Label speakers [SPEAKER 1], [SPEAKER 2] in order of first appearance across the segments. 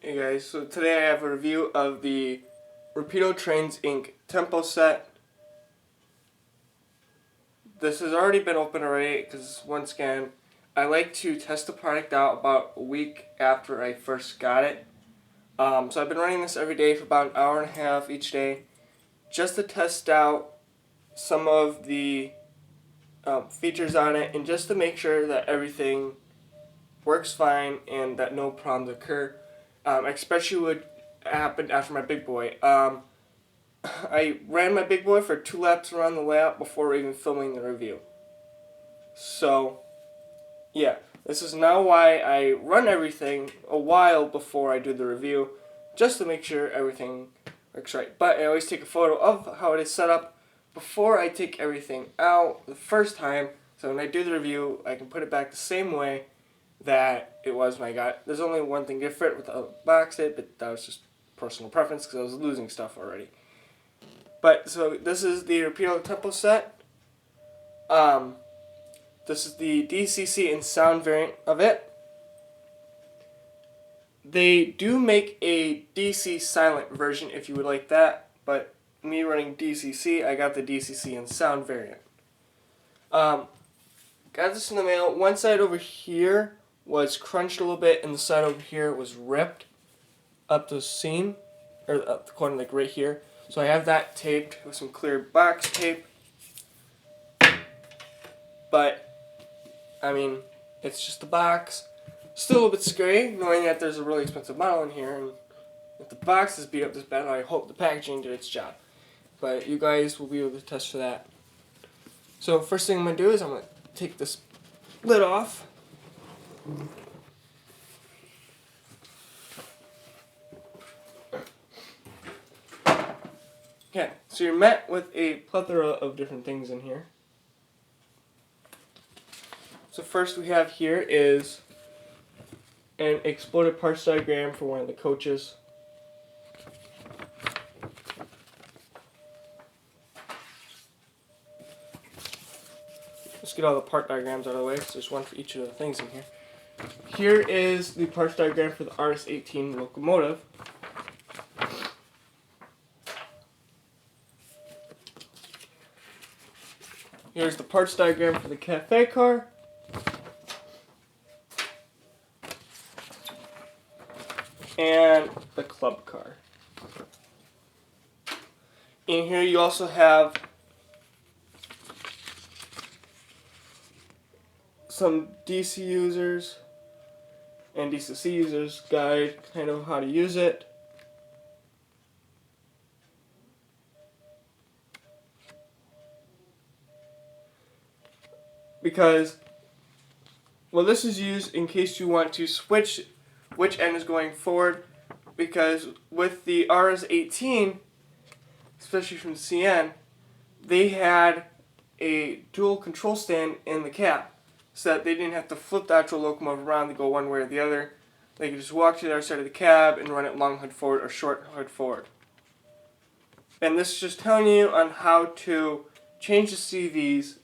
[SPEAKER 1] Hey guys, so today I have a review of the Rapido Trains Inc. Tempo set. This has already been opened already because once again, I like to test the product out about a week after I first got it. So I've been running this every day for about an hour and a half each day just to test out some of the features on it and just to make sure that everything works fine and that no problems occur. Especially what happened after my big boy. I ran my big boy for 2 laps around the layout before even filming the review. So, yeah, this is now why I run everything a while before I do the review, just to make sure everything works right. But I always take a photo of how it is set up before I take everything out the first time, so when I do the review, I can put it back the same way that it was when I got it. There's only one thing different with the box tape, but that was just personal preference because I was losing stuff already. But, so this is the Rapido Tempo set. This is the DCC and sound variant of it. They do make a DC silent version if you would like that, but me running DCC, I got the DCC and sound variant. Got this in the mail. One side over here was crunched a little bit, and the side over here was ripped up the seam, or up the corner, like right here. So I have that taped with some clear box tape. But, I mean, it's just a box. Still a little bit scary, knowing that there's a really expensive model in here, and if the box is beat up this bad, I hope the packaging did its job. But you guys will be able to test for that. So first thing I'm going to do is I'm going to take this lid off. Okay, so you're met with a plethora of different things in here. So first we have here is an exploded parts diagram for one of the coaches. Let's get all the part diagrams out of the way because there's one for each of the things in here. Here is the parts diagram for the RS-18 Locomotive. Here's the parts diagram for the cafe car. And the club car. In here you also have some DC users and DCC users guide kind of how to use it. Because, well, this is used in case you want to switch which end is going forward, because with the RS-18, especially from CN, they had a dual control stand in the cab, so that they didn't have to flip the actual locomotive around to go one way or the other. They could just walk to the other side of the cab and run it long hood forward or short hood forward. And this is just telling you on how to change the CVs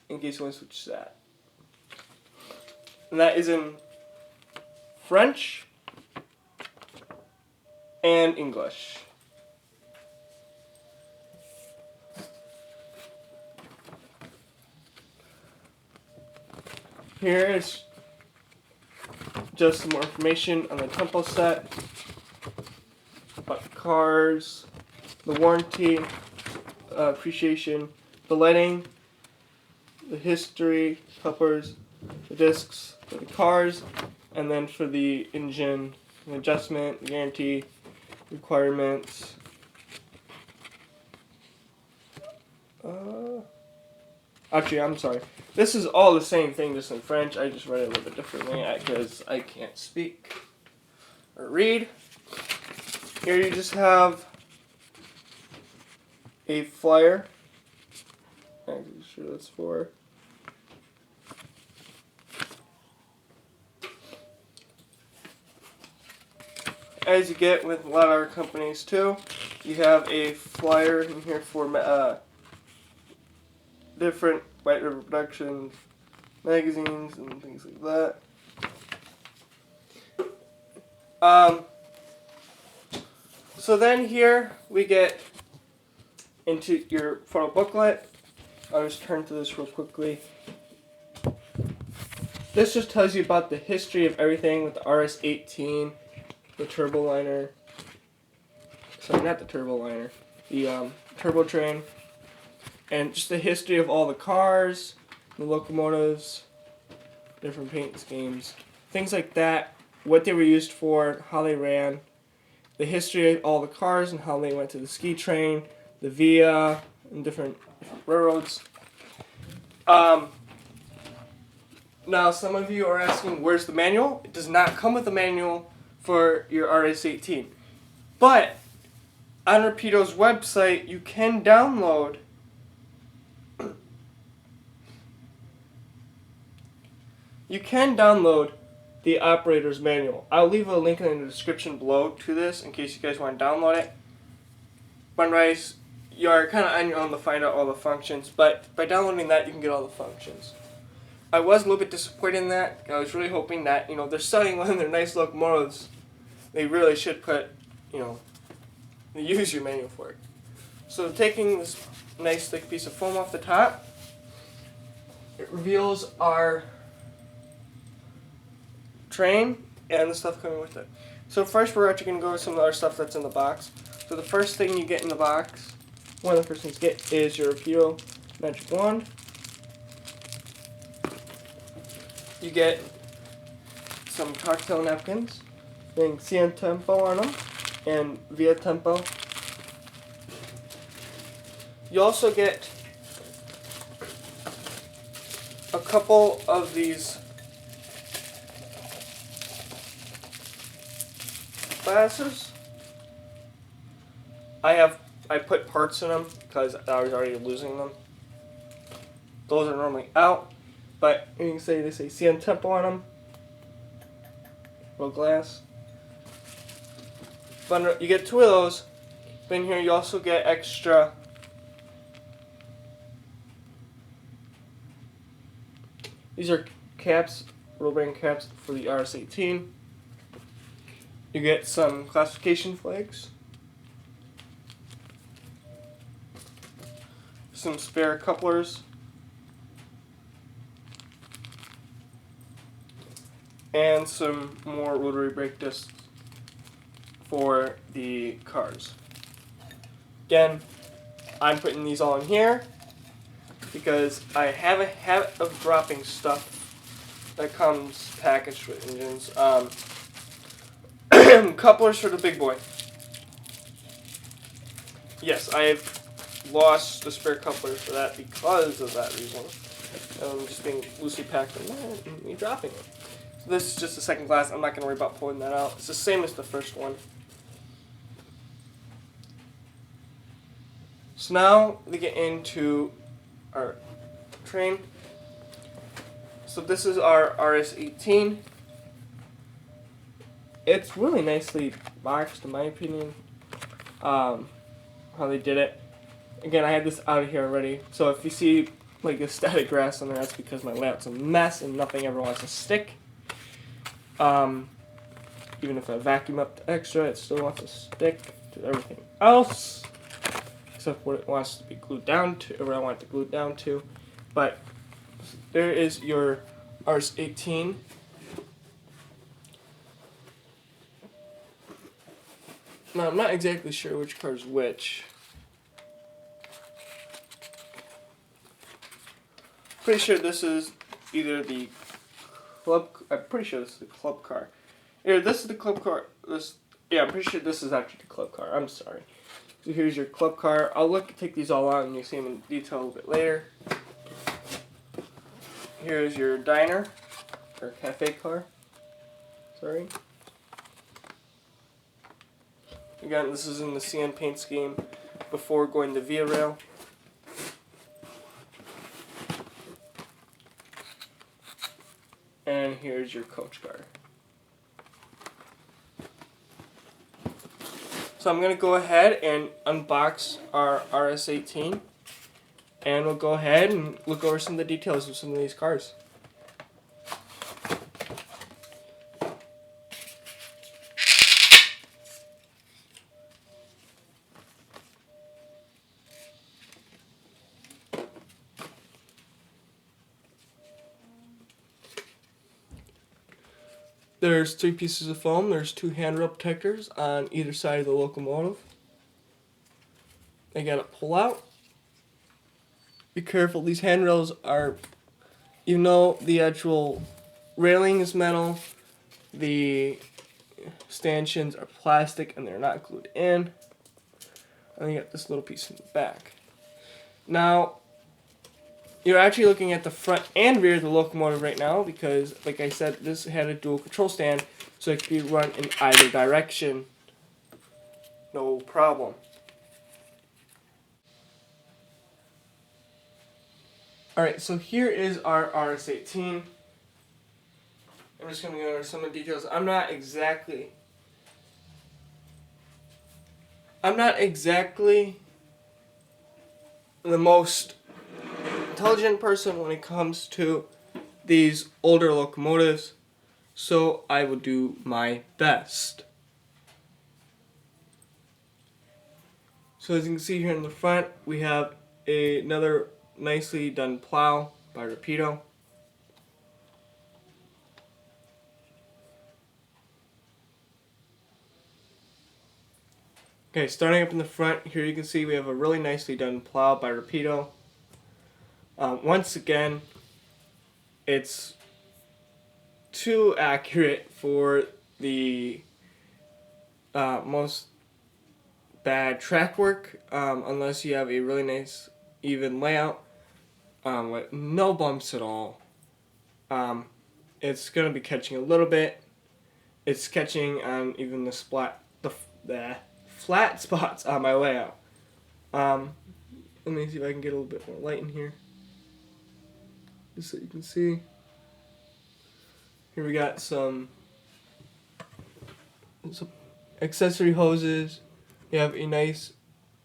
[SPEAKER 1] in case you want to switch to that. And that is in French and English. Here is just some more information on the tempo set, about the cars, the warranty, appreciation, the lighting, the history, peppers, the discs for the cars, and then for the engine, the adjustment, the guarantee, requirements. Actually, I'm sorry. This is all the same thing, just in French. I just read it a little bit differently because I can't speak or read. Here you just have a flyer. I'm sure that's for. As you get with a lot of our companies too, you have a flyer in here for different White River Productions magazines and things like that. So then here we get into your photo booklet. I'll just turn to this real quickly. This just tells you about the history of everything with the RS-18, the turboliner. Sorry, not the turboliner. The turbo train. And just the history of all the cars, the locomotives, different paint schemes, things like that, what they were used for, how they ran, the history of all the cars and how they went to the ski train, the via, and different railroads. Now, some of you are asking, where's the manual? It does not come with a manual for your RS-18. But on Rapido's website, you can download the operator's manual. I'll leave a link in the description below to this in case you guys want to download it. Otherwise, you're kind of on your own to find out all the functions, but by downloading that, you can get all the functions. I was a little bit disappointed in that. I was really hoping that, they're selling one of their nice locomotives. They really should use your manual for it. So taking this nice thick piece of foam off the top, it reveals our train and the stuff coming with it. So first we're actually going to go over some of the other stuff that's in the box. So the first thing you get in the box, one of the first things you get is your Rapido Magic Wand. You get some cocktail napkins, saying Cien Tempo on them, and Via Tempo. You also get a couple of these glasses. I put parts in them because I was already losing them. Those are normally out, but you can say they say Cien Tempo on them. Little glass. But you get 2 of those. Then here you also get extra these are caps, rubber band caps for the RS-18. You get some classification flags, some spare couplers, and some more rotary brake discs for the cars. Again, I'm putting these all in here because I have a habit of dropping stuff that comes packaged with engines. Couplers for the big boy. Yes, I have lost the spare couplers for that because of that reason. Just being loosely packed in there and me dropping it. So this is just the second glass. I'm not going to worry about pulling that out. It's the same as the first one. So now we get into our train. So this is our RS-18. It's really nicely boxed, in my opinion. How they did it. Again, I had this out of here already. So if you see like a static grass on there, that's because my layout's a mess and nothing ever wants to stick. Even if I vacuum up the extra, it still wants to stick to everything else, except what it wants to be glued down to, or what I want it to glue down to. But there is your RS-18. Now, I'm not exactly sure which car is which. Pretty sure this is either the club. I'm pretty sure this is the club car. Either this is the club car. I'm pretty sure this is actually the club car. I'm sorry. So here's your club car. I'll take these all out and you'll see them in detail a little bit later. Here's your diner or cafe car. Sorry. Again, this is in the CN paint scheme before going to Via Rail. And here's your coach car. So I'm going to go ahead and unbox our RS-18. And we'll go ahead and look over some of the details of some of these cars. There's 3 pieces of foam. There's 2 handrail protectors on either side of the locomotive. They gotta pull out. Be careful, these handrails are, even though the actual railing is metal, the stanchions are plastic and they're not glued in. And you got this little piece in the back. Now, you're actually looking at the front and rear of the locomotive right now because, like I said, this had a dual control stand, so it could be run in either direction. No problem. Alright, so here is our RS-18. I'm just going to go over some of the details. I'm not exactly the most intelligent person when it comes to these older locomotives, so I will do my best. So as you can see here in the front, we have another nicely done plow by Rapido. Okay, starting up in the front, here you can see we have a really nicely done plow by Rapido. Once again, it's too accurate for the most bad track work, unless you have a really nice even layout with no bumps at all. It's going to be catching a little bit. It's catching on even the flat spots on my layout. Let me see if I can get a little bit more light in here, just so you can see. Here we got some accessory hoses. You have a nice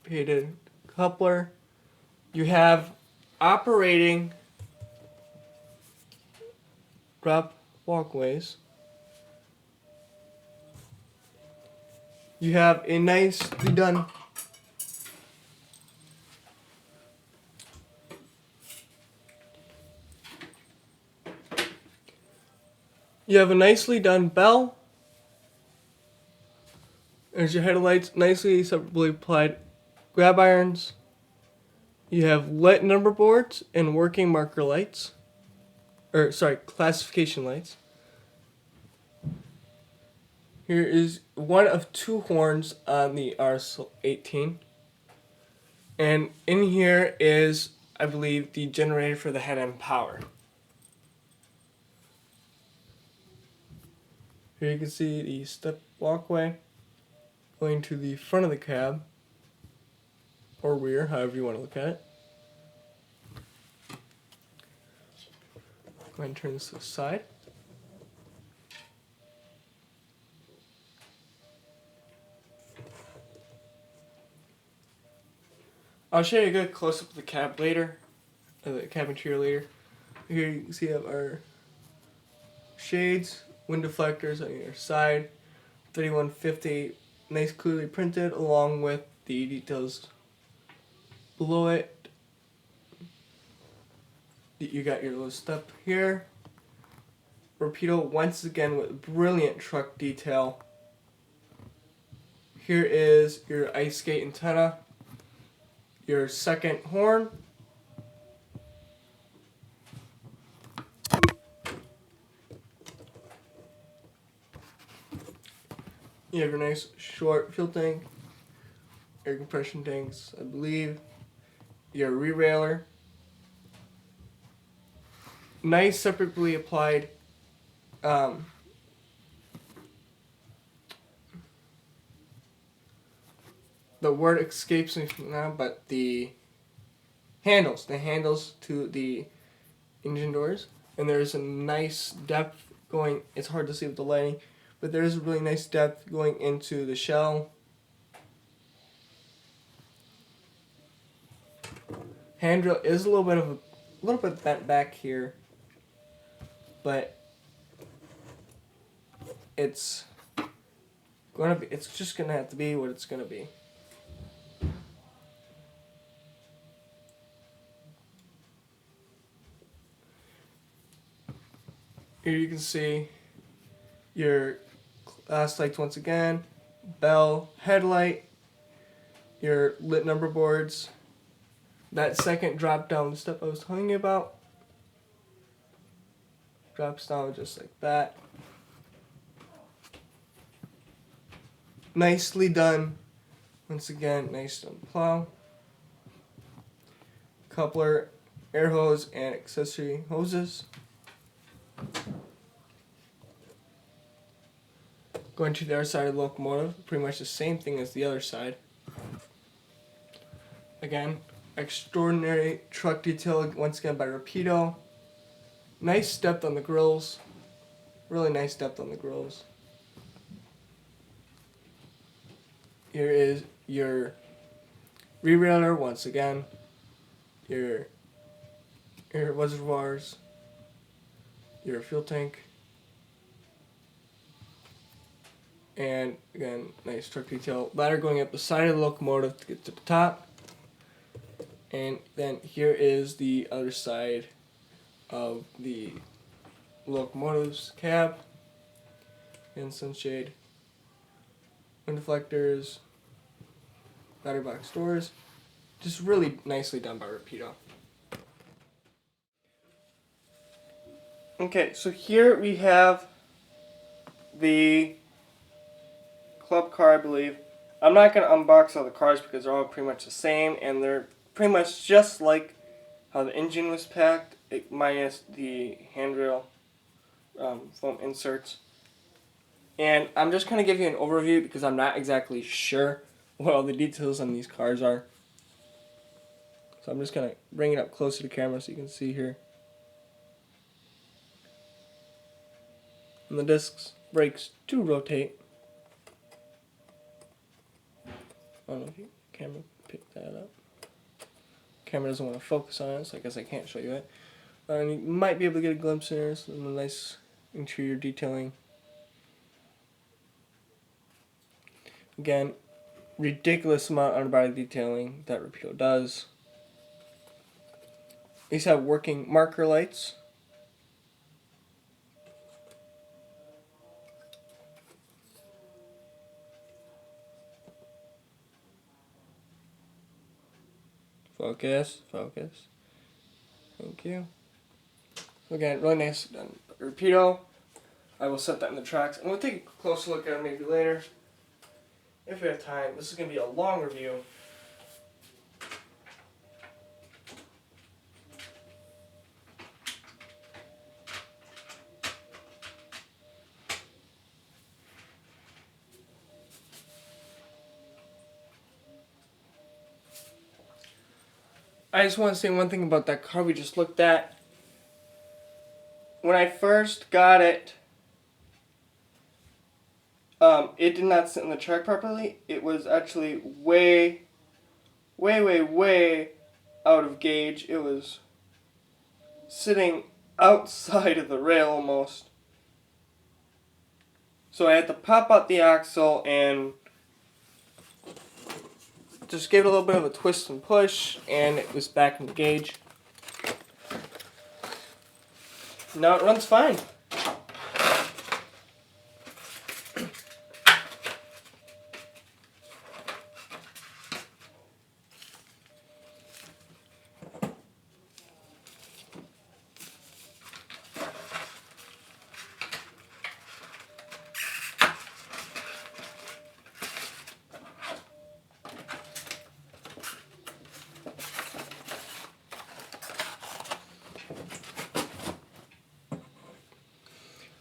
[SPEAKER 1] painted coupler. You have operating drop walkways. You have a nicely done bell. There's your headlights, nicely separately applied grab irons. You have light number boards and working marker lights. Classification lights. Here is one of 2 horns on the RS-18. And in here is, I believe, the generator for the head-end power. Here you can see the step walkway going to the front of the cab, or rear, however you want to look at it. Go ahead and turn this to the side. I'll show you a good close-up of the cab later, the cab interior later. Here you can see our shades, window deflectors on either side, 3150, nice clearly printed, along with the details below it. You got your little step here. Rapido once again with brilliant truck detail. Here is your ice skate antenna, your second horn, you have your nice short fuel tank, air compression tanks, I believe, your re-railer, nice separately applied the word escapes me from now, but the handles to the engine doors, and there's a nice depth going, it's hard to see with the lighting, but there's a really nice depth going into the shell. Handrail is a little bit bent back here, but it's just gonna have to be what it's gonna be. Here you can see your glass lights once again, bell, headlight, your lit number boards, that second drop down step I was telling you about, drops down just like that. Nicely done. Once again, nice done plow. Coupler, air hose, and accessory hoses. Going to the other side of the locomotive, pretty much the same thing as the other side. Again, extraordinary truck detail, once again by Rapido. Nice depth on the grills. Really nice depth on the grills. Here is your re-railer once again. Your reservoirs. Your fuel tank. And again, nice truck detail. Ladder going up the side of the locomotive to get to the top. And then here is the other side of the locomotive's cab. And sunshade. Wind deflectors. Battery box doors. Just really nicely done by Rapido. Okay, so here we have the club car, I believe. I'm not going to unbox all the cars because they're all pretty much the same, and they're pretty much just like how the engine was packed, minus the handrail foam inserts. And I'm just going to give you an overview because I'm not exactly sure what all the details on these cars are. So I'm just going to bring it up close to the camera so you can see here. And the discs, brakes do rotate. I don't know if your camera picked that up. Camera doesn't want to focus on it, so I guess I can't show you it. And you might be able to get a glimpse in there. Some nice interior detailing. Again, ridiculous amount of underbody detailing that Rapido does. These have working marker lights. Focus, focus. Thank you. Again, really nice done. Rapido. I will set that in the tracks, and we'll take a closer look at it maybe later. If we have time. This is going to be a long review. I just want to say one thing about that car we just looked at. When I first got it, it did not sit in the track properly. It was actually way out of gauge. It was sitting outside of the rail almost. So I had to pop out the axle and just give it a little bit of a twist and push, and it was back in the gauge. Now it runs fine.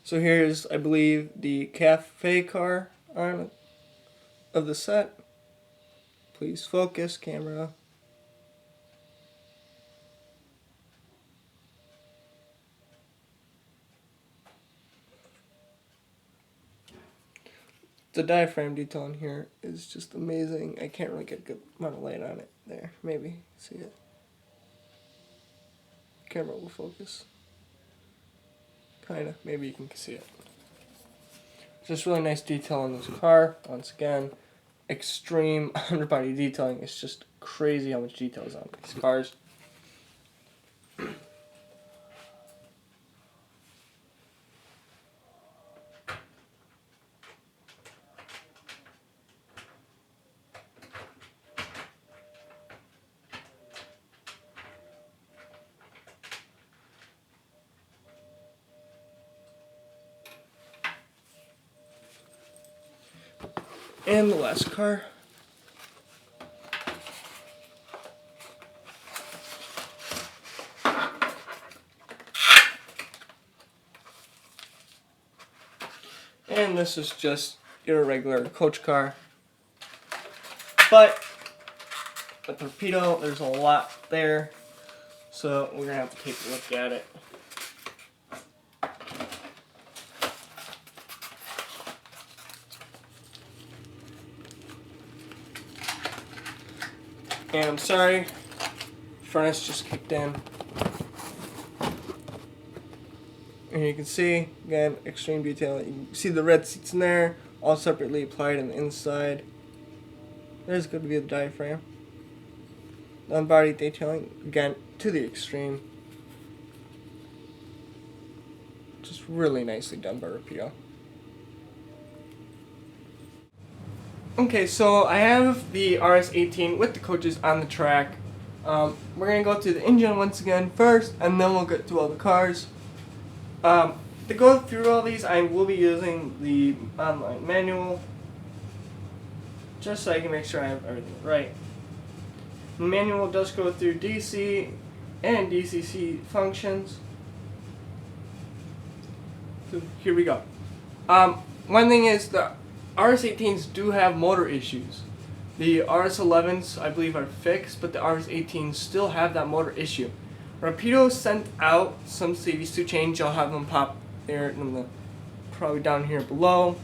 [SPEAKER 1] So here's, I believe, the cafe car on of the set. Please focus, camera. The diaphragm detail on here is just amazing. I can't really get a good amount of light on it. There, maybe see it. Camera will focus. Kinda, maybe you can see it. Just really nice detail on this car. Once again, extreme underbody detailing. It's just crazy how much detail is on these cars. And the last car. And this is just your regular coach car. But with the Rapido, there's a lot there. So we're going to have to take a look at it. And I'm sorry, furnace just kicked in. And you can see, again, extreme detail. You can see the red seats in there, all separately applied on the inside. There's going to be the diaphragm. Non-body detailing, again, to the extreme. Just really nicely done by Rapido. Okay, so I have the RS-18 with the coaches on the track. We're going to go through the engine once again first, and then we'll get to all the cars. To go through all these, I will be using the online manual, just so I can make sure I have everything right. The manual does go through DC and DCC functions. So here we go. One thing is the RS-18s do have motor issues. The RS-11s, I believe, are fixed, but the RS-18s still have that motor issue. Rapido sent out some CVs to change. I'll have them pop there in probably down here below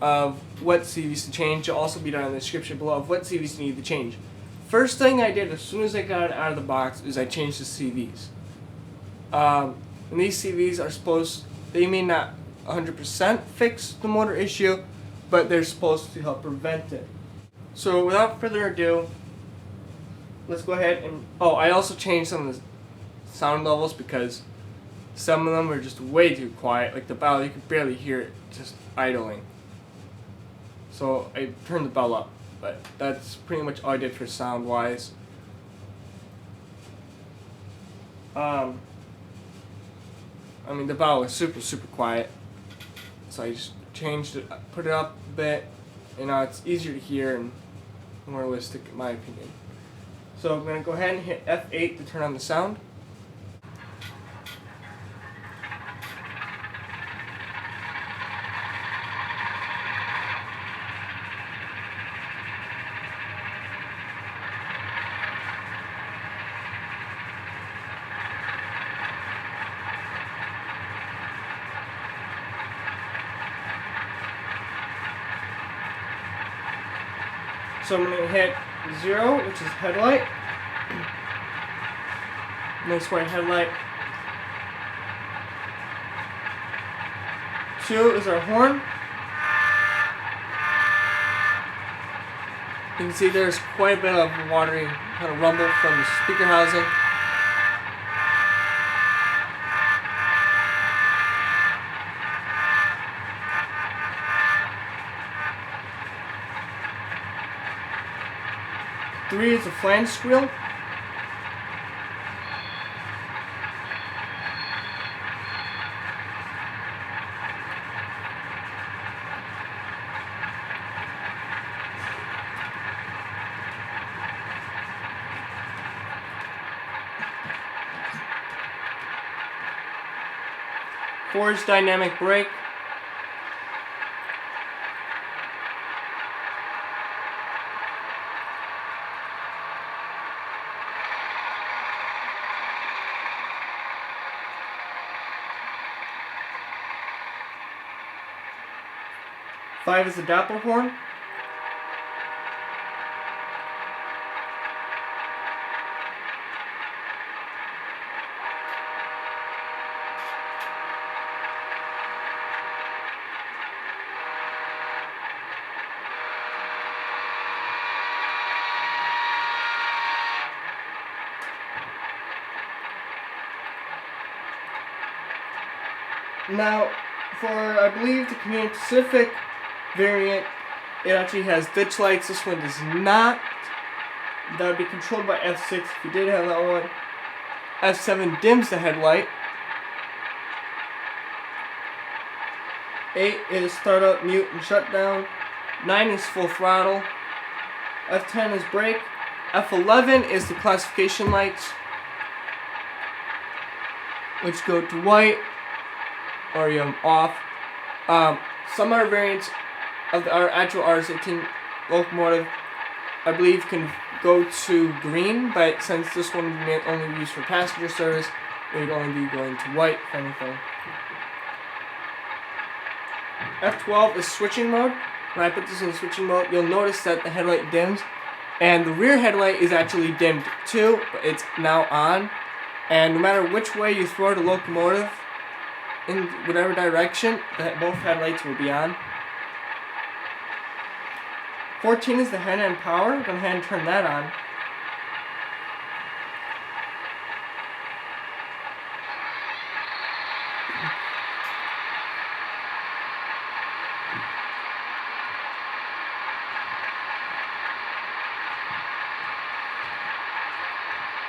[SPEAKER 1] of what CVs to change. It'll also be down in the description below of what CVs need to change. First thing I did as soon as I got it out of the box is I changed the CVs. And these CVs are they may not 100% fix the motor issue, but they're supposed to help prevent it. So without further ado, let's go ahead and, I also changed some of the sound levels because some of them are just way too quiet. Like the bell, you can barely hear it just idling. So I turned the bell up, but that's pretty much all I did for sound wise. I mean, the bell was super quiet, so I just changed it, put it up a bit, and now it's easier to hear and more realistic in my opinion. So I'm going to go ahead and hit F8 to turn on the sound. So I'm going to hit 0, which is headlight. Nice white headlight. 2 is our horn. You can see there's quite a bit of watery kind of rumble from the speaker housing. Three is a flange squeal. Four is dynamic brake. Five is the Doppler horn. Now, for I believe the Canadian Pacific variant, it actually has ditch lights. This one does not. That would be controlled by F6 if you did have that one. F7 dims the headlight. 8 is start up, mute, and shut down. F9 is full throttle. F10 is brake. F11 is the classification lights, which go to white or you have them off. Some of our variants of our actual RS18 locomotive, I believe, can go to green, but since this one would only be used for passenger service, it would only be going to white, if anything. F12 is switching mode. When I put this in switching mode, you'll notice that the headlight dims, and the rear headlight is actually dimmed too, but it's now on. And no matter which way you throw the locomotive, in whatever direction, both headlights will be on. 14 is the hand-end power. I'm going to go ahead and turn that on.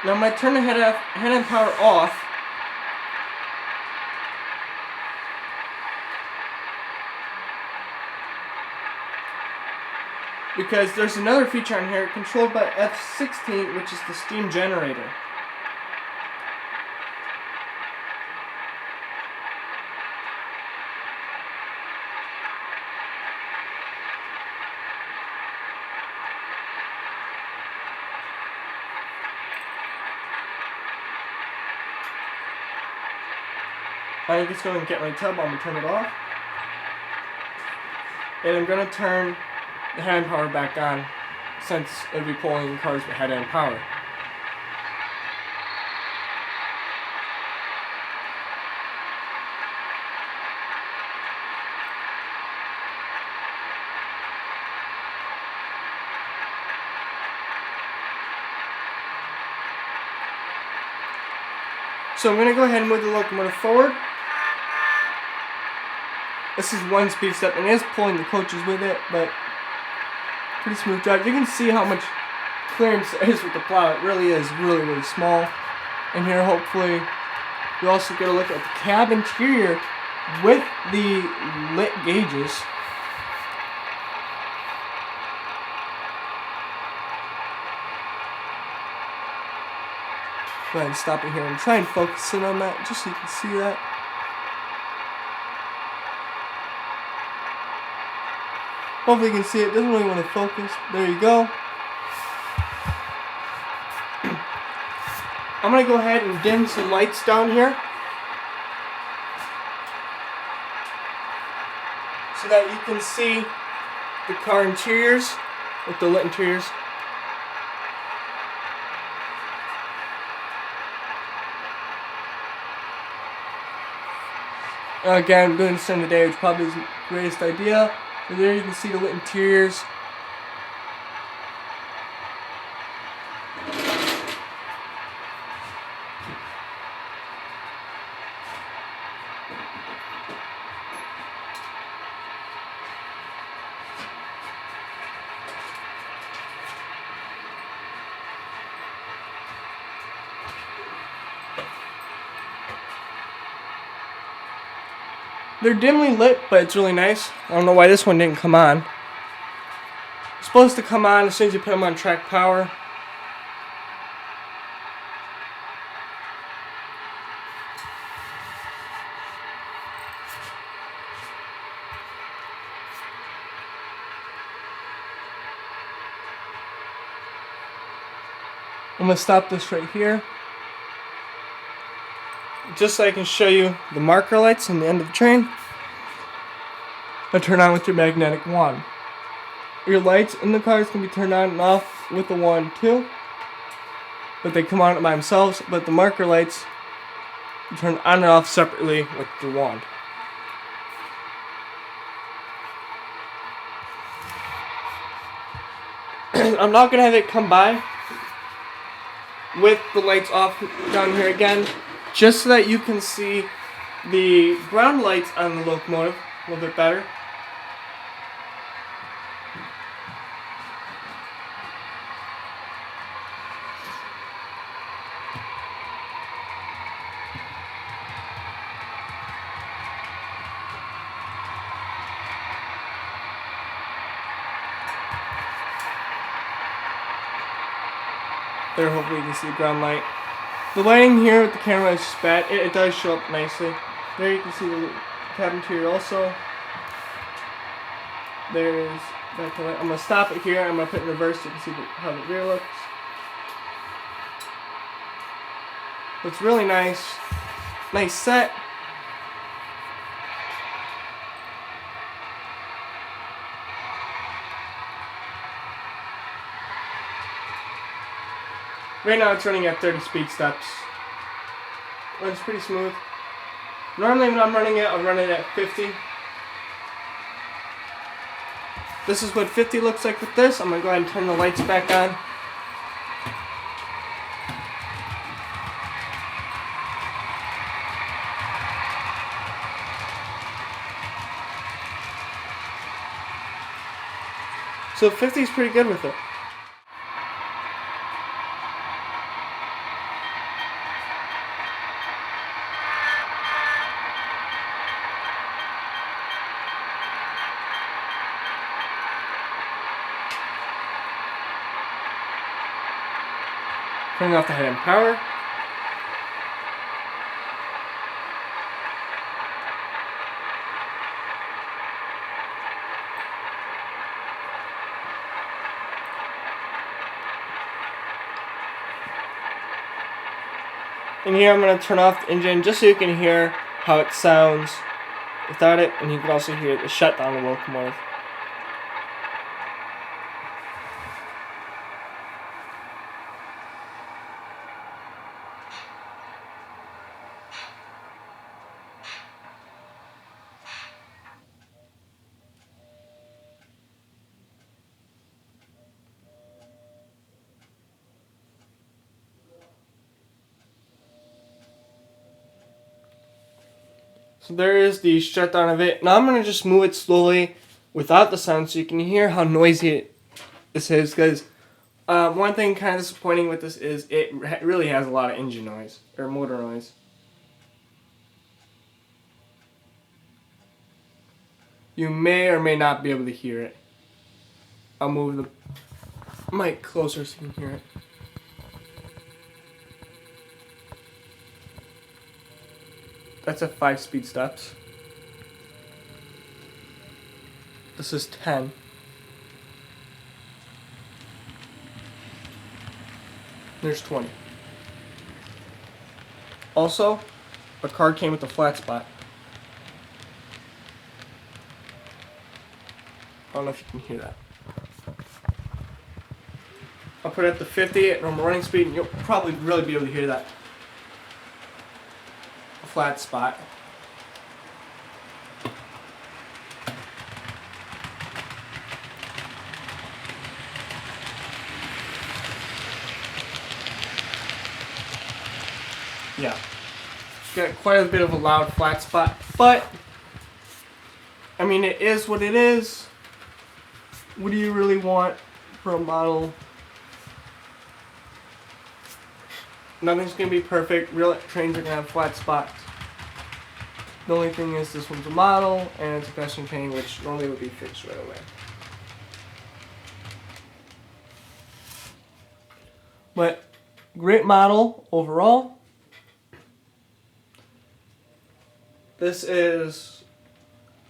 [SPEAKER 1] Now I'm going to turn the hand-end power off. Because there's another feature on here controlled by F16, which is the steam generator. I'm just going to get my tub, I'm going to turn it off. And I'm going to turn the hand power back on, since it'll be pulling cars with head-end power. So I'm going to go ahead and move the locomotive forward. This is one speed step, and it is pulling the coaches with it, but pretty smooth drive. You can see how much clearance there is with the plow. It really is really small. And here, hopefully, you also get a look at the cab interior with the lit gauges. Go ahead and stop it here and try and focus in on that, just so you can see that. Hopefully you can see it. Doesn't really want to focus. There you go. I'm going to go ahead and dim some lights down here, so that you can see the car interiors with the lit interiors. Again, doing this during the day, which probably isn't the greatest idea. And there you can see the lit interiors. They're dimly lit, but it's really nice. I don't know why this one didn't come on. It's supposed to come on as soon as you put them on track power. I'm going to stop this right here, just so I can show you the marker lights on the end of the train. They'll turn on with your magnetic wand. Your lights in the cars can be turned on and off with the wand too, but they come on by themselves. But the marker lights, you turn on and off separately with the wand. I'm not going to have it come by with the lights off down here again, just so that you can see the ground lights on the locomotive a little bit better. There, hopefully you can see the ground light. The lighting here with the camera is just bad. It does show up nicely. There you can see the cab interior also. There is back to light. I'm going to stop it here. I'm going to put it in reverse so you can see how the rear looks. It's really nice. Nice set. Right now it's running at 30 speed steps. Runs pretty smooth. Normally when I'm running it, I'll run it at 50. This is what 50 looks like with this. I'm going to go ahead and turn the lights back on. So 50 is pretty good with it. Turning off the head and power. And here I'm going to turn off the engine just so you can hear how it sounds without it, and you can also hear the shutdown of the locomotive. So there is the shutdown of it. Now I'm going to just move it slowly without the sound so you can hear how noisy this is. Because one thing kind of disappointing with this is it really has a lot of engine noise, or motor noise. You may or may not be able to hear it. I'll move the mic closer so you can hear it. That's at 5 speed steps. This is 10. There's 20. Also, the card came with a flat spot. I don't know if you can hear that. I'll put it at the 50 at normal running speed, and you'll probably really be able to hear that. Flat spot. Yeah. Got quite a bit of a loud flat spot, but I mean, it is what it is. What do you really want for a model? Nothing's gonna be perfect. Real trains are gonna have flat spots. The only thing is this one's a model and it's a custom train, which normally would be fixed right away. But great model overall. This is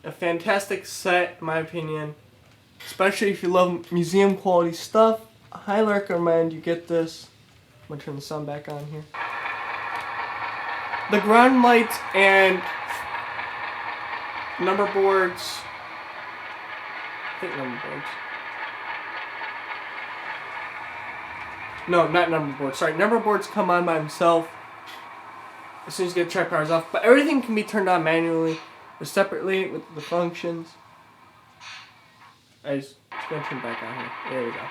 [SPEAKER 1] a fantastic set in my opinion. Especially if you love museum quality stuff. I highly recommend you get this. I'm gonna turn the sound back on here. The ground lights and number boards. I think number boards. No, not number boards. Sorry, number boards come on by themselves as soon as you get track powers off. But everything can be turned on manually or separately with the functions. It's gonna turn back on here. There we go.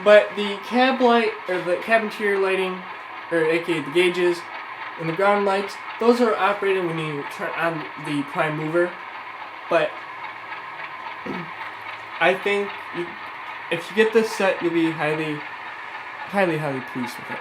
[SPEAKER 1] But the cab light, or the cab interior lighting, or aka the gauges, and the ground lights, those are operated when you turn on the prime mover. But I think if you get this set, you'll be highly pleased with it.